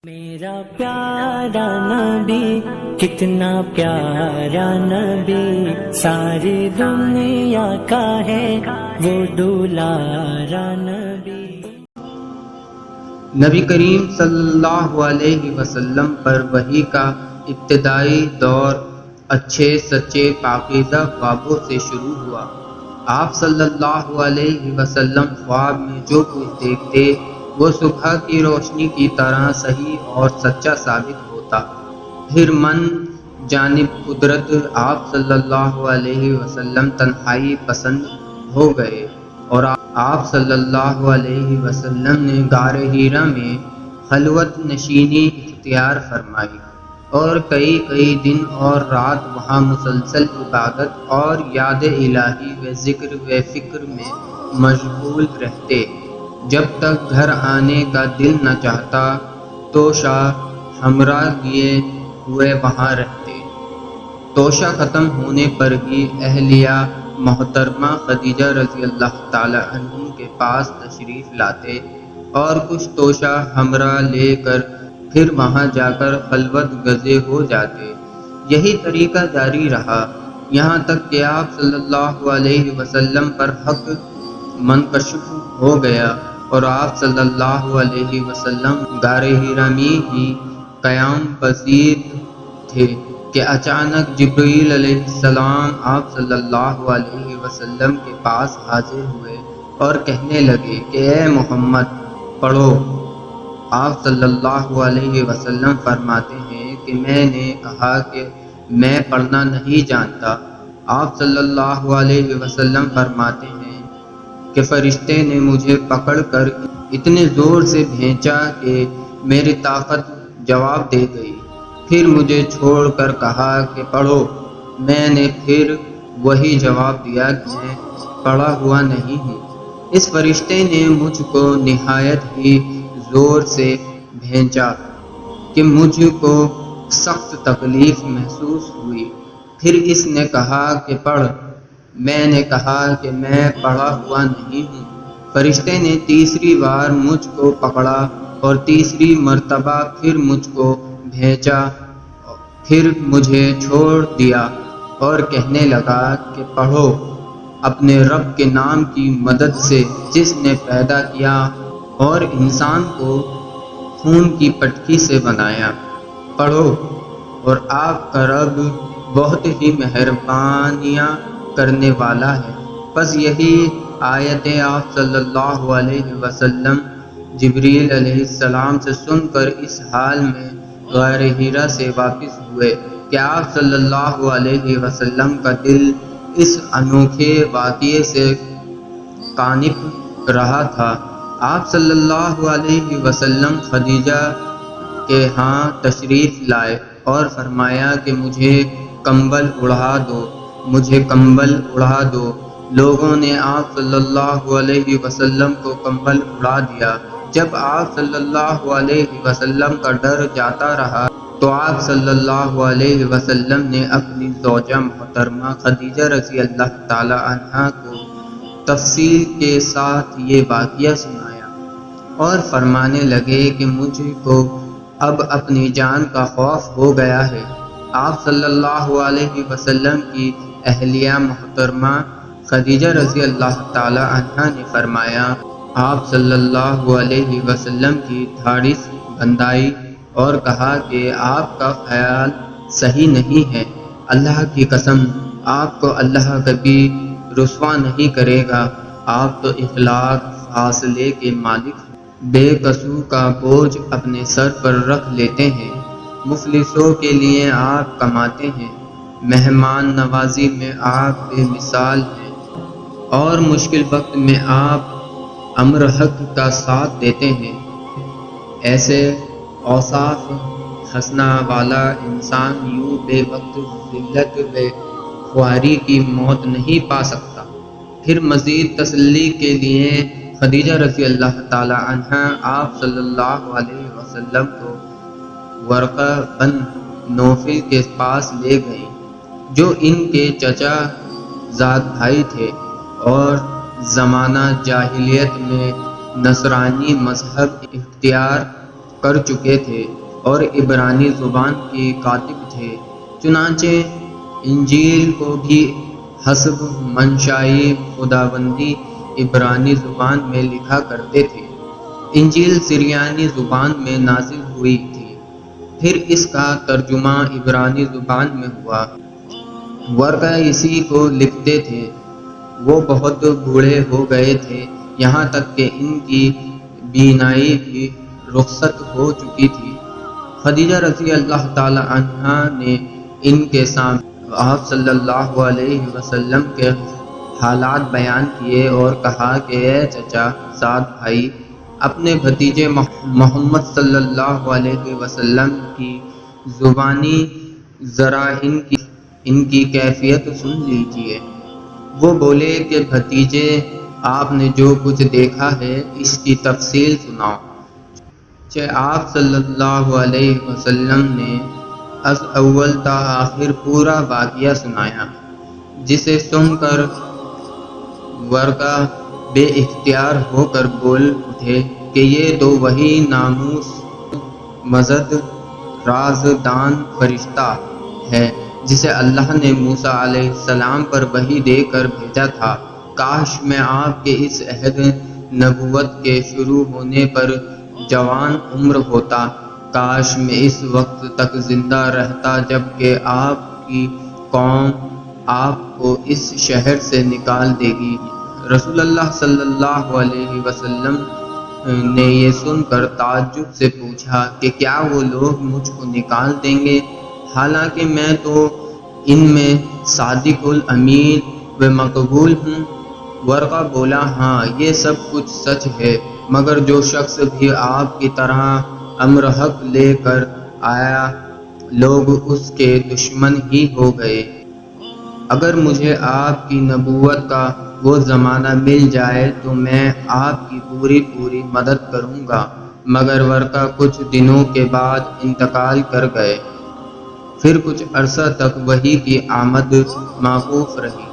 میرا پیارا نبی کتنا پیارا نبی، ساری دنیا کا ہے وہ دولارا نبی۔ نبی کریم صلی اللہ علیہ وسلم پر وحی کا ابتدائی دور اچھے سچے پاکیزہ خوابوں سے شروع ہوا۔ آپ صلی اللہ علیہ وسلم خواب میں جو کچھ دیکھتے وہ صبح کی روشنی کی طرح صحیح اور سچا ثابت ہوتا۔ پھر من جانب قدرت آپ صلی اللہ علیہ وسلم تنہائی پسند ہو گئے اور آپ صلی اللہ علیہ وسلم نے غار حرا میں خلوت نشینی اختیار فرمائی اور کئی دن اور رات وہاں مسلسل عبادت اور یاد الہی و ذکر و فکر میں مشغول رہتے، جب تک گھر آنے کا دل نہ چاہتا توشہ ہمراہ لیے ہوئے وہاں رہتے۔ توشہ ختم ہونے پر ہی اہلیہ محترمہ خدیجہ رضی اللہ تعالی عنہ کے پاس تشریف لاتے اور کچھ توشہ ہمراہ لے کر پھر وہاں جا کر خلوت گزے ہو جاتے۔ یہی طریقہ جاری رہا یہاں تک کہ آپ صلی اللہ علیہ وسلم پر حق منکشف ہو گیا اور آپ صلی اللہ علیہ وسلم غار حرا میں ہی قیام پذیر تھے کہ اچانک جبرائیل علیہ السلام آپ صلی اللہ علیہ وسلم کے پاس حاضر ہوئے اور کہنے لگے کہ اے محمد پڑھو۔ آپ صلی اللہ علیہ وسلم فرماتے ہیں کہ میں نے کہا کہ میں پڑھنا نہیں جانتا۔ آپ صلی اللہ علیہ وسلم فرماتے ہیں کہ فرشتے نے مجھے پکڑ کر اتنے زور سے بھینچا کہ میری طاقت جواب دے گئی، پھر مجھے چھوڑ کر کہا کہ پڑھو۔ میں نے پھر وہی جواب دیا کہ میں پڑھا ہوا نہیں ہوں۔ اس فرشتے نے مجھ کو نہایت ہی زور سے بھینچا کہ مجھ کو سخت تکلیف محسوس ہوئی، پھر اس نے کہا کہ پڑھ۔ میں نے کہا کہ میں پڑھا ہوا نہیں ہوں۔ فرشتے نے تیسری بار مجھ کو پکڑا اور تیسری مرتبہ پھر مجھ کو بھینچا، پھر مجھے چھوڑ دیا اور کہنے لگا کہ پڑھو اپنے رب کے نام کی مدد سے جس نے پیدا کیا اور انسان کو خون کی پٹکی سے بنایا۔ پڑھو اور آپ کا رب بہت ہی مہربانیاں کرنے والا ہے۔ بس یہی آیتیں آپ صلی اللہ علیہ وسلم جبرائیل علیہ السلام سے سن کر اس حال میں غار حرا سے واپس ہوئے کہ آپ صلی اللہ علیہ وسلم کا دل اس انوکھے واقعے سے کانپ رہا تھا۔ آپ صلی اللہ علیہ وسلم خدیجہ کے ہاں تشریف لائے اور فرمایا کہ مجھے کمبل اڑا دو، مجھے کمبل اڑا دو۔ لوگوں نے آپ صلی اللہ علیہ وسلم کو کمبل اڑا دیا۔ جب آپ صلی اللہ علیہ وسلم کا ڈر جاتا رہا تو آپ صلی اللہ علیہ وسلم نے اپنی زوجہ محترمہ خدیجہ رضی اللہ تعالی عنہا کو تفصیل کے ساتھ یہ واقعہ سنایا اور فرمانے لگے کہ مجھ کو اب اپنی جان کا خوف ہو گیا ہے۔ آپ صلی اللہ علیہ وسلم کی اہلیہ محترمہ خدیجہ رضی اللہ تعالی عنہا نے فرمایا، آپ صلی اللہ علیہ وسلم کی دھاڑی بندائی اور کہا کہ آپ کا خیال صحیح نہیں ہے، اللہ کی قسم آپ کو اللہ کبھی رسوا نہیں کرے گا، آپ تو اخلاق فاصلے کے مالک ہیں، بے قصور کا بوجھ اپنے سر پر رکھ لیتے ہیں، مفلسوں کے لیے آپ کماتے ہیں، مہمان نوازی میں آپ بے مثال ہیں اور مشکل وقت میں آپ امر حق کا ساتھ دیتے ہیں۔ ایسے اوصاف حسنہ والا انسان یوں بے وقت ذلت و خواری کی موت نہیں پا سکتا۔ پھر مزید تسلی کے لیے خدیجہ رضی اللہ تعالی عنہا آپ صلی اللہ علیہ وسلم کو ورقہ بن نوفل کے پاس لے گئیں جو ان کے چچا زاد بھائی تھے اور زمانہ جاہلیت میں نصرانی مذہب اختیار کر چکے تھے اور عبرانی زبان کے کاتب تھے، چنانچہ انجیل کو بھی حسب منشاء خداوندی عبرانی زبان میں لکھا کرتے تھے۔ انجیل سریانی زبان میں نازل ہوئی تھی، پھر اس کا ترجمہ عبرانی زبان میں ہوا۔ ورقہ اسی کو لکھتے تھے۔ وہ بہت بوڑھے ہو گئے تھے، یہاں تک کہ ان کی بینائی بھی رخصت ہو چکی تھی۔ خدیجہ رضی اللہ تعالی عنہا نے ان کے سامنے آپ صلی اللہ علیہ وسلم کے حالات بیان کیے اور کہا کہ اے چچا سعد بھائی، اپنے بھتیجے محمد صلی اللہ علیہ وسلم کی زبانی ذرا ان کی کیفیت سن لیجئے۔ وہ بولے کہ بھتیجے، آپ نے جو کچھ دیکھا ہے اس کی تفصیل سناؤ۔ آپ صلی اللہ علیہ وسلم نے از اول تا آخر پورا واقعہ سنایا، جسے سن کر ورقہ بے اختیار ہو کر بول اٹھے کہ یہ تو وہی ناموس مزد رازدان فرشتہ ہے جسے اللہ نے موسیٰ علیہ السلام پر وحی دے کر بھیجا تھا۔ کاش میں آپ کے اس عہد نبوت کے شروع ہونے پر جوان عمر ہوتا، کاش میں اس وقت تک زندہ رہتا جب کہ آپ کی قوم آپ کو اس شہر سے نکال دے گی۔ رسول اللہ صلی اللہ علیہ وسلم نے یہ سن کر تعجب سے پوچھا کہ کیا وہ لوگ مجھ کو نکال دیں گے، حالانکہ میں تو ان میں صادق الامین و مقبول ہوں؟ ورقہ بولا، ہاں یہ سب کچھ سچ ہے، مگر جو شخص بھی آپ کی طرح امر حق لے کر آیا لوگ اس کے دشمن ہی ہو گئے۔ اگر مجھے آپ کی نبوت کا وہ زمانہ مل جائے تو میں آپ کی پوری مدد کروں گا، مگر ورقہ کچھ دنوں کے بعد انتقال کر گئے۔ پھر کچھ عرصہ تک وحی کی آمد موقوف رہی۔